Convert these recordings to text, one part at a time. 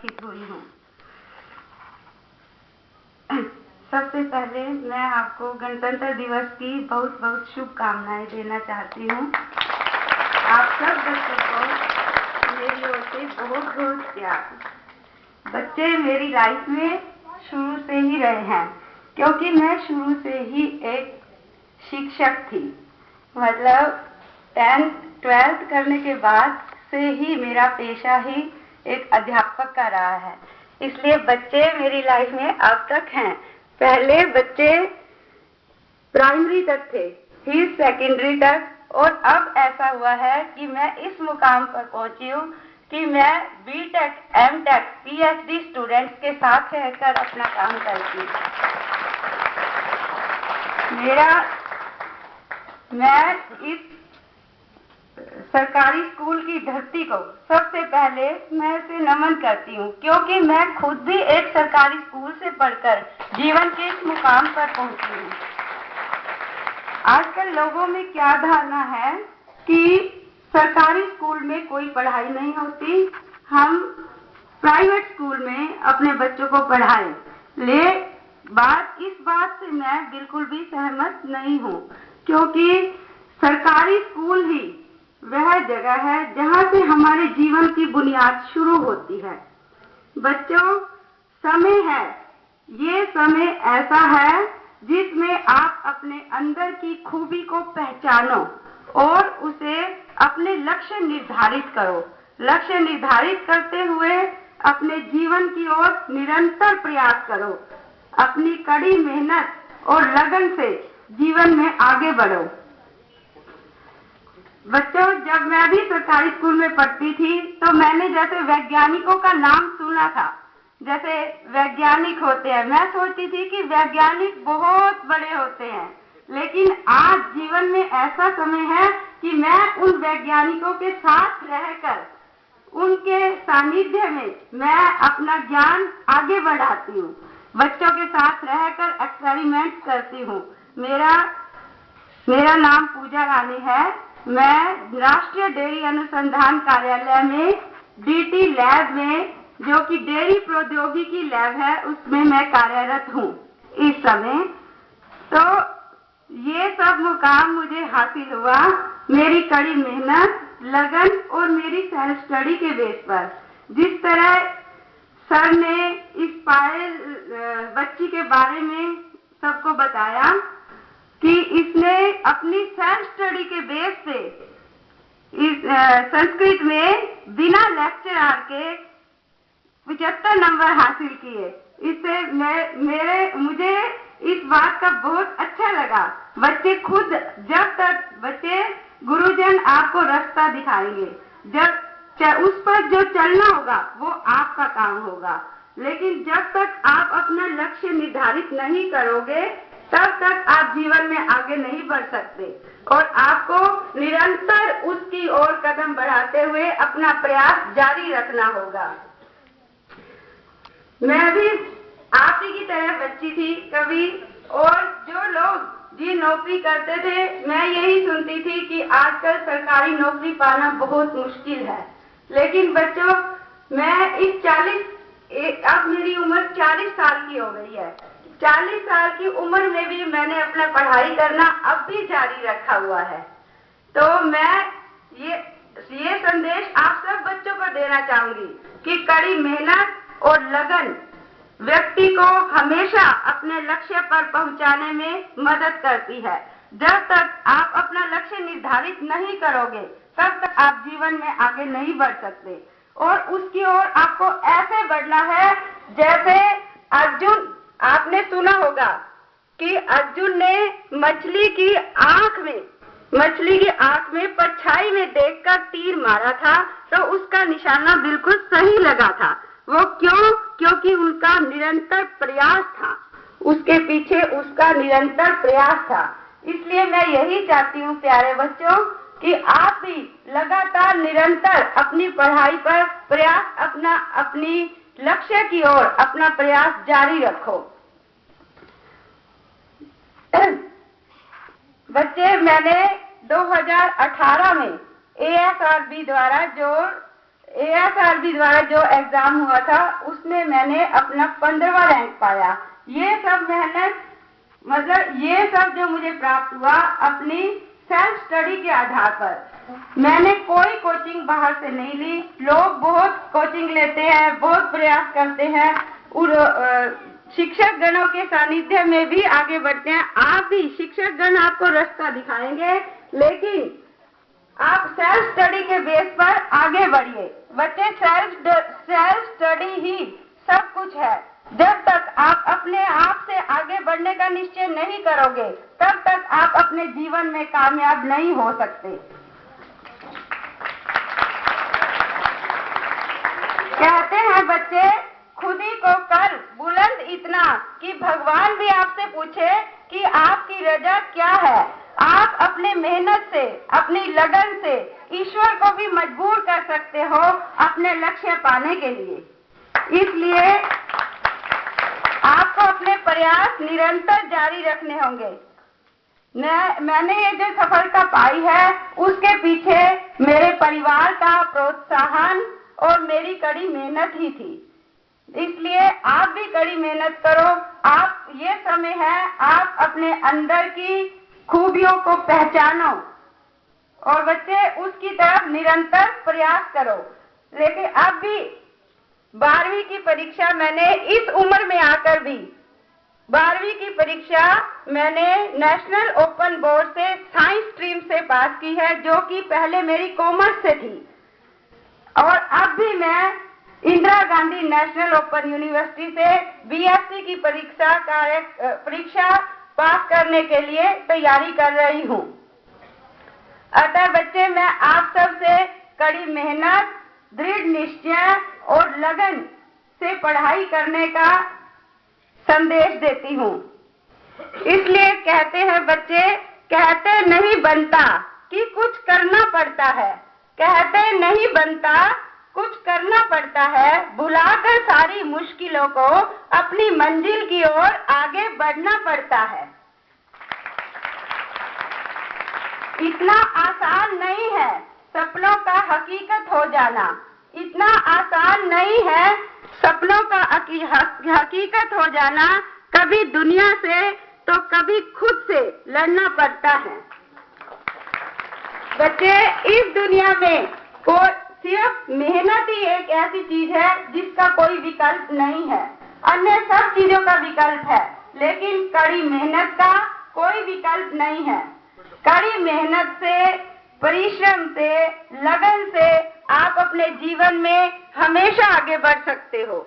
हुई हूँ। सबसे पहले मैं आपको गणतंत्र दिवस की बहुत बहुत शुभकामनाएं देना चाहती हूँ। आप सब बच्चों को मेरी ओर से बहुत बहुत प्यार। बच्चे मेरी लाइफ में शुरू से ही रहे हैं, क्योंकि मैं शुरू से ही एक शिक्षक थी। मतलब 10th 12th करने के बाद से ही मेरा पेशा ही एक अध्यापक का रहा है। इसलिए बच्चे मेरी लाइफ में अब तक हैं। पहले बच्चे प्राइमरी तक थे, फिर सेकेंडरी तक, और अब ऐसा हुआ है कि मैं इस मुकाम पर पहुंची हूँ कि मैं बीटेक, एमटेक, पीएचडी स्टूडेंट्स के साथ रहकर अपना काम करती हूँ। मैं इस सरकारी स्कूल की धरती को सबसे पहले मैं इसे नमन करती हूँ, क्योंकि मैं खुद भी एक सरकारी स्कूल से पढ़कर जीवन के इस मुकाम पर पहुंची हूँ। आजकल लोगों में क्या धारणा है कि सरकारी स्कूल में कोई पढ़ाई नहीं होती, हम प्राइवेट स्कूल में अपने बच्चों को पढ़ाएं। इस बात से मैं बिल्कुल भी सहमत नहीं हूँ, क्योंकि सरकारी स्कूल ही वह जगह है जहाँ से हमारे जीवन की बुनियाद शुरू होती है। बच्चों, समय है, ये समय ऐसा है जिसमें आप अपने अंदर की खूबी को पहचानो और उसे अपने लक्ष्य निर्धारित करो। लक्ष्य निर्धारित करते हुए अपने जीवन की ओर निरंतर प्रयास करो। अपनी कड़ी मेहनत और लगन से जीवन में आगे बढ़ो। बच्चों, जब मैं भी सरकारी स्कूल में पढ़ती थी तो मैंने जैसे वैज्ञानिकों का नाम सुना था, जैसे वैज्ञानिक होते हैं, मैं सोचती थी कि वैज्ञानिक बहुत बड़े होते हैं। लेकिन आज जीवन में ऐसा समय है कि मैं उन वैज्ञानिकों के साथ रहकर उनके सानिध्य में मैं अपना ज्ञान आगे बढ़ाती हूँ। बच्चों के साथ रहकर एक्सपेरिमेंट करती हूँ। मेरा नाम पूजा रानी है। मैं राष्ट्रीय डेयरी अनुसंधान कार्यालय में डीटी लैब में, जो कि डेयरी प्रौद्योगिकी लैब है, उसमें मैं कार्यरत हूँ इस समय। तो ये सब मुकाम मुझे हासिल हुआ मेरी कड़ी मेहनत, लगन और मेरी सेल्फ स्टडी के बेस पर। जिस तरह सर ने इस पायल बच्ची के बारे में सबको बताया कि इसने अपनी सेल्फ स्टडी के बेस पे इस संस्कृत में बिना लेक्चरर के 75 नंबर हासिल किए। इससे मुझे इस बात का बहुत अच्छा लगा। बच्चे गुरुजन आपको रास्ता दिखाएंगे, जब उस पर जो चलना होगा वो आपका काम होगा। लेकिन जब तक आप अपना लक्ष्य निर्धारित नहीं करोगे तब तक आप जीवन में आगे नहीं बढ़ सकते, और आपको निरंतर उसकी ओर कदम बढ़ाते हुए अपना प्रयास जारी रखना होगा। मैं भी आप ही की तरह बच्ची थी कभी, और जो लोग जी नौकरी करते थे, मैं यही सुनती थी कि आजकल सरकारी नौकरी पाना बहुत मुश्किल है। लेकिन बच्चों, अब मेरी उम्र 40 साल की हो गई है। 40 साल की उम्र में भी मैंने अपना पढ़ाई करना अब भी जारी रखा हुआ है। तो मैं ये संदेश आप सब बच्चों को देना चाहूंगी कि कड़ी मेहनत और लगन व्यक्ति को हमेशा अपने लक्ष्य पर पहुंचाने में मदद करती है। जब तक आप अपना लक्ष्य निर्धारित नहीं करोगे तब तक आप जीवन में आगे नहीं बढ़ सकते, और उसकी ओर आपको ऐसे बढ़ना है जैसे अर्जुन। आपने सुना होगा कि अर्जुन ने मछली की आंख में परछाई में देखकर तीर मारा था, तो उसका निशाना बिल्कुल सही लगा था। वो क्यों? क्योंकि उनका निरंतर प्रयास था, उसके पीछे उसका निरंतर प्रयास था। इसलिए मैं यही चाहती हूँ प्यारे बच्चों कि आप भी लगातार निरंतर अपनी पढ़ाई पर प्रयास, अपनी लक्ष्य की ओर अपना प्रयास जारी रखो। बच्चे, मैंने 2018 में AFRB द्वारा जो ASRB द्वारा जो एग्जाम हुआ था उसमें मैंने अपना 15वां रैंक पाया। ये सब मेहनत, मतलब ये सब जो मुझे प्राप्त हुआ अपनी सेल्फ स्टडी के आधार पर। मैंने कोई कोचिंग बाहर से नहीं ली। लोग बहुत कोचिंग लेते हैं, बहुत प्रयास करते हैं और शिक्षक गणों के सानिध्य में भी आगे बढ़ते हैं। आप भी, शिक्षक गण आपको रास्ता दिखाएंगे, लेकिन आप सेल्फ स्टडी के बेस पर आगे बढ़िए। बच्चे, सेल्फ स्टडी ही सब कुछ है। जब तक आप अपने आप से आगे बढ़ने का निश्चय नहीं करोगे, तब तक आप अपने जीवन में कामयाब नहीं हो सकते। कहते हैं बच्चे, खुद ही को कर बुलंद इतना कि भगवान भी आपसे पूछे कि आपकी रजा क्या है। आप अपने मेहनत से, अपनी लगन से ईश्वर को भी मजबूर कर सकते हो अपने लक्ष्य पाने के लिए। इसलिए आपको अपने प्रयास निरंतर जारी रखने होंगे। मैंने ये जो सफलता पाई है उसके पीछे मेरे परिवार का प्रोत्साहन और मेरी कड़ी मेहनत ही थी। इसलिए आप भी कड़ी मेहनत करो। आप, ये समय है, आप अपने अंदर की खूबियों को पहचानो और बच्चे उसकी तरफ निरंतर प्रयास करो। लेकिन अब भी 12वीं की परीक्षा मैंने इस उम्र में आकर भी 12वीं की परीक्षा मैंने नेशनल ओपन बोर्ड से साइंस स्ट्रीम से पास की है, जो कि पहले मेरी कॉमर्स से थी। और अब भी मैं Indira Gandhi national open university से BSc की परीक्षा पास करने के लिए तैयारी कर रही हूँ। अतः बच्चे, मैं आप सब से कड़ी मेहनत, दृढ़ निश्चय और लगन से पढ़ाई करने का संदेश देती हूँ। इसलिए कहते हैं बच्चे, कहते नहीं बनता कि कुछ करना पड़ता है। कहते नहीं बनता, कुछ करना पड़ता है। भुलाकर सारी मुश्किलों को अपनी मंजिल की ओर आगे बढ़ना पड़ता है। इतना आसान नहीं है सपनों का हकीकत हो जाना। इतना आसान नहीं है सपनों का हकीकत हो जाना। कभी दुनिया से तो कभी खुद से लड़ना पड़ता है। बच्चे, इस दुनिया में सिर्फ मेहनत ही एक ऐसी चीज है जिसका कोई विकल्प नहीं है। अन्य सब चीजों का विकल्प है, लेकिन कड़ी मेहनत का कोई विकल्प नहीं है। कड़ी मेहनत से, परिश्रम से, लगन से आप अपने जीवन में हमेशा आगे बढ़ सकते हो।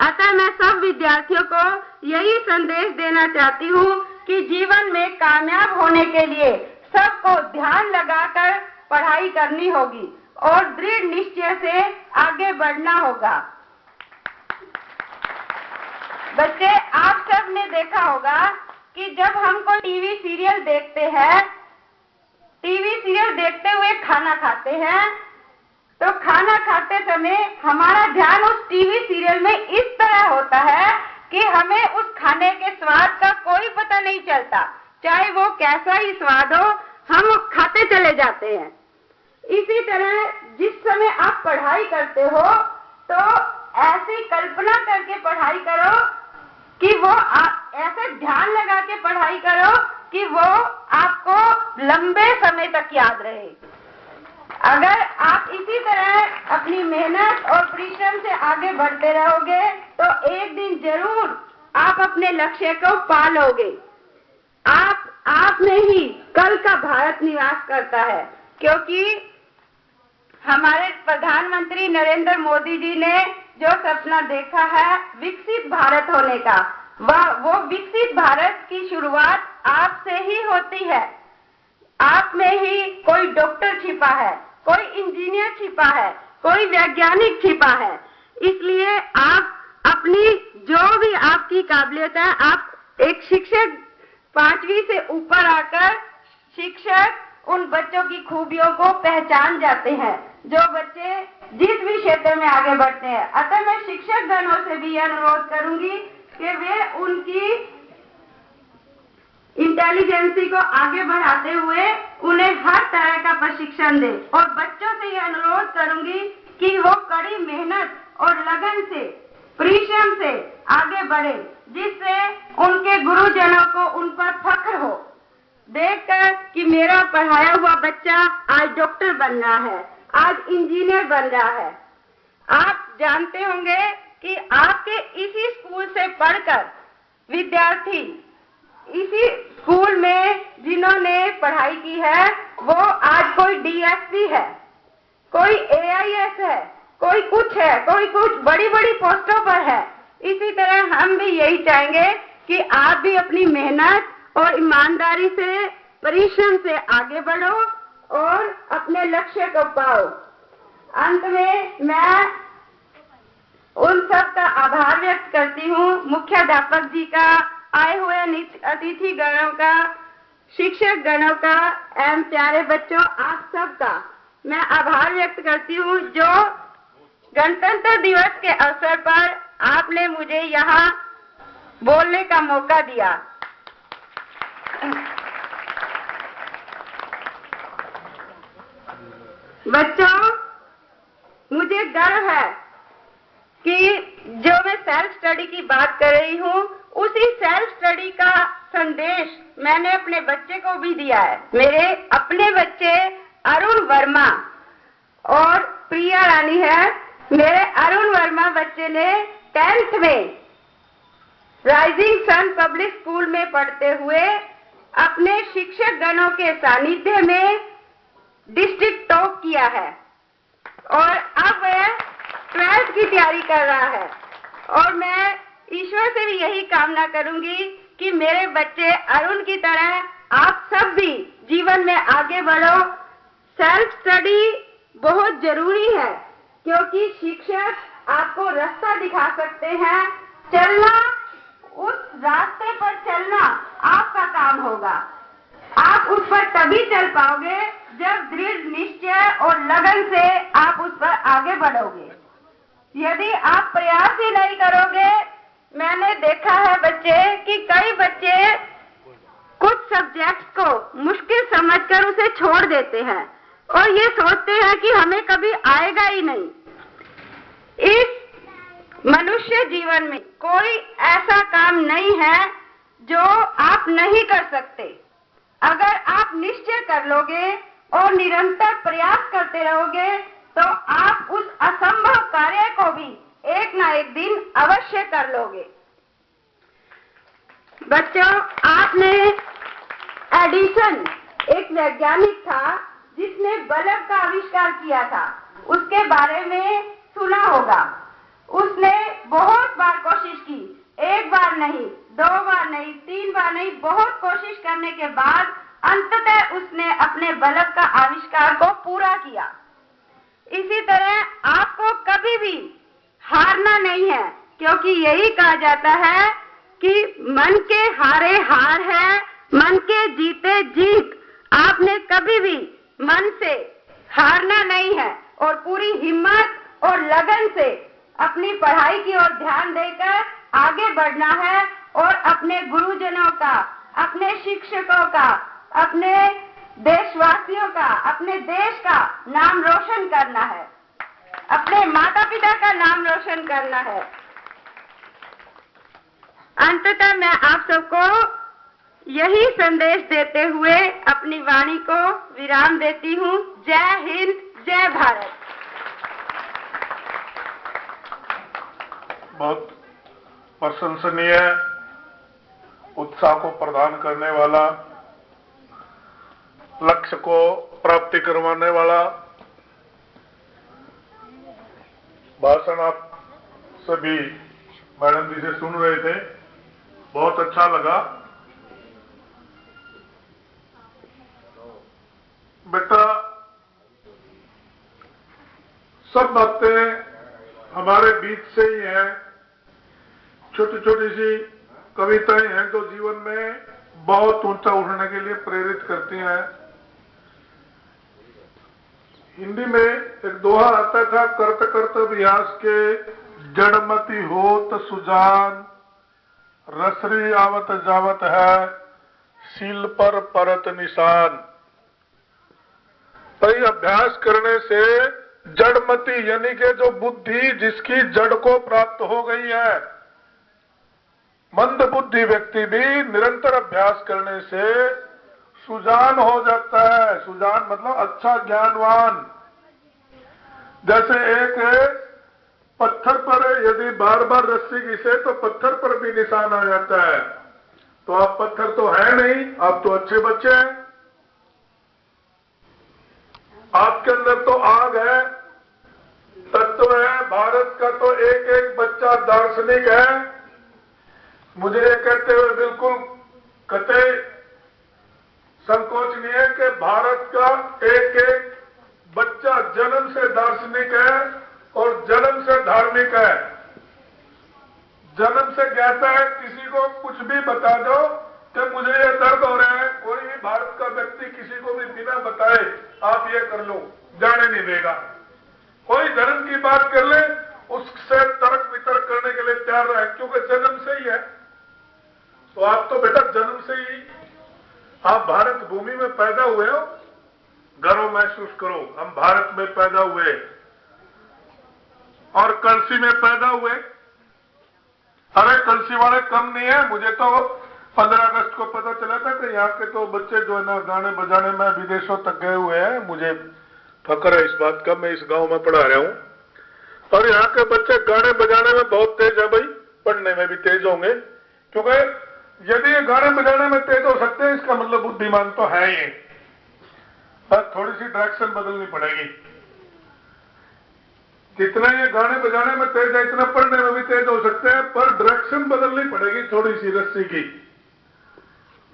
अतः मैं सब विद्यार्थियों को यही संदेश देना चाहती हूँ कि जीवन में कामयाब होने के लिए सबको ध्यान लगाकर पढ़ाई करनी होगी और दृढ़ निश्चय से आगे बढ़ना होगा। बच्चे, आप सब ने देखा होगा कि जब हम कोई टीवी सीरियल देखते हैं, टीवी सीरियल देखते हुए खाना खाते हैं, तो खाना खाते समय हमारा ध्यान उस टीवी सीरियल में इस तरह होता है कि हमें उस खाने के स्वाद का कोई पता नहीं चलता। चाहे वो कैसा ही स्वाद हो, हम खाते चले जाते हैं। इसी तरह जिस समय आप पढ़ाई करते हो, तो ऐसी कल्पना करके पढ़ाई करो कि वो ऐसे ध्यान लगा के पढ़ाई करो कि वो आपको लंबे समय तक याद रहे। अगर आप इसी तरह अपनी मेहनत और परिश्रम से आगे बढ़ते रहोगे, तो एक दिन जरूर आप अपने लक्ष्य को पा लोगे। आप में ही कल का भारत निवास करता है, क्योंकि हमारे प्रधानमंत्री नरेंद्र मोदी जी ने जो सपना देखा है विकसित भारत होने का, वो विकसित भारत की शुरुआत आपसे ही होती है। आप में ही कोई डॉक्टर छिपा है, कोई इंजीनियर छिपा है, कोई वैज्ञानिक छिपा है। इसलिए आप अपनी जो भी आपकी काबिलियत है, आप एक शिक्षक 5वीं से ऊपर आकर शिक्षक उन बच्चों की खूबियों को पहचान जाते हैं जो बच्चे जिस भी क्षेत्र में आगे बढ़ते हैं। अतः मैं शिक्षक गणों से भी अनुरोध करूंगी कि वे उनकी इंटेलिजेंसी को आगे बढ़ाते हुए उन्हें हर तरह का प्रशिक्षण दे। और बच्चों से यह अनुरोध करूंगी कि वो कड़ी मेहनत और लगन से, परिश्रम से आगे बढ़े, जिससे उनके गुरुजनों को उन पर फख्र हो देखकर कि मेरा पढ़ाया हुआ बच्चा आज डॉक्टर बन रहा है, आज इंजीनियर बन रहा है। आप जानते होंगे कि आपके इसी स्कूल से पढ़कर विद्यार्थी, इसी स्कूल में जिन्होंने पढ़ाई की है, वो आज कोई डीएसपी है, कोई एआईएस है, कोई कुछ है, कोई कुछ बड़ी बड़ी पोस्टों पर है। इसी तरह हम भी यही चाहेंगे कि आप भी अपनी मेहनत और ईमानदारी से, परिश्रम से आगे बढ़ो और अपने लक्ष्य को पाओ। अंत में मैं उन सब का आभार व्यक्त करती हूँ, मुख्याध्यापक जी का, आए हुए अतिथि गणों का, शिक्षक गणों का एवं प्यारे बच्चों, आप सब का मैं आभार व्यक्त करती हूँ, जो गणतंत्र दिवस के अवसर पर आपने मुझे यहाँ बोलने का मौका दिया। बच्चों, मुझे गर्व है कि जो मैं सेल्फ स्टडी की बात कर रही हूँ, उसी सेल्फ स्टडी का संदेश मैंने अपने बच्चे को भी दिया है। मेरे अपने बच्चे अरुण वर्मा और प्रिया रानी है। मेरे अरुण वर्मा बच्चे ने 10th में राइजिंग सन पब्लिक स्कूल में पढ़ते हुए अपने शिक्षक गणों के सानिध्य में डिस्ट्रिक्ट टॉप किया है और अब वह 12th की तैयारी कर रहा है। और मैं ईश्वर से भी यही कामना करूंगी कि मेरे बच्चे अरुण की तरह आप सब भी जीवन में आगे बढ़ो। सेल्फ स्टडी बहुत जरूरी है, क्योंकि शिक्षक आपको रास्ता दिखा सकते हैं। चलना, उस रास्ते पर चलना आपका काम होगा। आप उस पर तभी चल पाओगे जब दृढ़ निश्चय और लगन से आप उस पर आगे बढ़ोगे। यदि आप प्रयास ही नहीं करोगे, मैंने देखा है बच्चे कि कई बच्चे कुछ सब्जेक्ट्स को मुश्किल समझकर उसे छोड़ देते हैं और ये सोचते हैं कि हमें कभी आएगा ही नहीं। इस मनुष्य जीवन में कोई ऐसा काम नहीं है जो आप नहीं कर सकते। अगर आप निश्चय कर लोगे और निरंतर प्रयास करते रहोगे, तो आप उस असंभव कार्य को भी एक ना एक दिन अवश्य कर लोगे। बच्चों, आपने एडिसन, एक वैज्ञानिक था जिसने बल्ब का आविष्कार किया था, उसके बारे में सुना होगा। उसने बहुत बार कोशिश की, एक बार नहीं, 2 बार नहीं, 3 बार नहीं, बहुत कोशिश करने के बाद अंततः उसने अपने बल्ब का आविष्कार को पूरा किया। इसी तरह आपको कभी भी हारना नहीं है, क्योंकि यही कहा जाता है कि मन के हारे हार है, मन के जीते जीत। आपने कभी भी मन से हारना नहीं है और पूरी हिम्मत और लगन से अपनी पढ़ाई की ओर ध्यान देकर आगे बढ़ना है और अपने गुरुजनों का, अपने शिक्षकों का, अपने देशवासियों का, अपने देश का नाम रोशन करना है, अपने माता पिता का नाम रोशन करना है। अंततः मैं आप सबको यही संदेश देते हुए अपनी वाणी को विराम देती हूँ। जय हिंद, जय भारत। बहुत प्रशंसनीय, उत्साह को प्रदान करने वाला, लक्ष्य को प्राप्ति करवाने वाला भाषण आप सभी मैडम जी से सुन रहे थे। बहुत अच्छा लगा। बेटा, सब बातें हमारे बीच से ही हैं। छोटी छोटी सी कविताएं हैं जो जीवन में बहुत ऊंचा उठने के लिए प्रेरित करती हैं। हिंदी में एक दोहा आता था, करत करत अभ्यास के जड़मती होत सुजान, रसरी आवत जावत है, सील पर परत निशान। भाई अभ्यास करने से जड़मति यानी कि जो बुद्धि जिसकी जड़ को प्राप्त हो गई है, मंद बुद्धि व्यक्ति भी निरंतर अभ्यास करने से सुजान हो जाता है। सुजान मतलब अच्छा ज्ञानवान। जैसे एक पत्थर पर यदि बार बार रस्सी घिसे तो पत्थर पर भी निशान आ जाता है। तो आप पत्थर तो है नहीं, आप तो अच्छे बच्चे हैं। आपके अंदर तो आग है, तत्व है। भारत का तो एक एक बच्चा दार्शनिक है। मुझे ये कहते हुए बिल्कुल कतई संकोच नहीं है कि भारत का एक एक बच्चा जन्म से दार्शनिक है और जन्म से धार्मिक है। जन्म से कहता है, किसी को कुछ भी बता दो कि मुझे ये दर्द हो रहा है, कोई भी भारत का व्यक्ति किसी को भी बिना बताए आप ये कर लो, जाने नहीं देगा। कोई धर्म की बात कर ले, उससे तर्क वितर्क करने के लिए तैयार रहे, क्योंकि जन्म से ही है। तो आप तो बेटा जन्म से ही आप भारत भूमि में पैदा हुए हो। गर्व महसूस करो, हम भारत में पैदा हुए और कलसी में पैदा हुए। अरे कलसी वाले कम नहीं है। मुझे तो 15 अगस्त को पता चला था कि यहाँ के तो बच्चे जो है ना गाने बजाने में विदेशों तक गए हुए हैं। मुझे फक्र है इस बात का, मैं इस गांव में पढ़ा रहा हूं और यहाँ के बच्चे गाने बजाने में बहुत तेज है। भाई पढ़ने में भी तेज होंगे, क्योंकि यदि ये गाने बजाने में तेज हो सकते हैं इसका मतलब बुद्धिमान तो है ही। बस थोड़ी सी डायरेक्शन बदलनी पड़ेगी। जितना ये गाने बजाने में तेज है इतना पढ़ने में भी तेज हो सकते हैं, पर डायरेक्शन बदलनी पड़ेगी थोड़ी सी रस्सी की।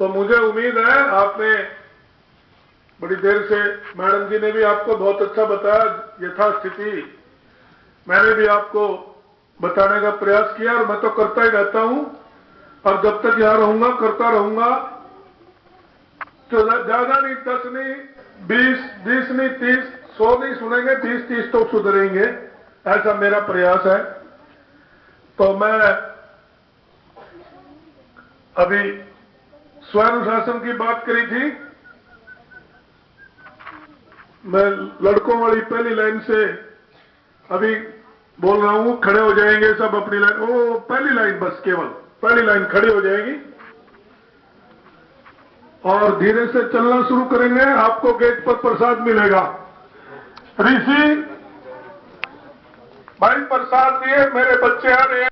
तो मुझे उम्मीद है आपने बड़ी देर से, मैडम जी ने भी आपको बहुत अच्छा बताया यथास्थिति। मैंने भी आपको बताने का प्रयास किया और मैं तो करता ही रहता हूं और जब तक यहां रहूंगा करता रहूंगा। तो ज्यादा नहीं, 10 नहीं, 20 नहीं, 30, 100 नहीं सुनेंगे, 20-30 तो सुधरेंगे, ऐसा मेरा प्रयास है। तो मैं अभी स्वानुशासन की बात करी थी। मैं लड़कों वाली पहली लाइन से अभी बोल रहा हूं, खड़े हो जाएंगे सब अपनी लाइन। ओ पहली लाइन, बस केवल पहली लाइन खड़ी हो जाएगी और धीरे से चलना शुरू करेंगे। आपको गेट पर प्रसाद मिलेगा। ऋषि भाई प्रसाद दिए, मेरे बच्चे आ रहे हैं।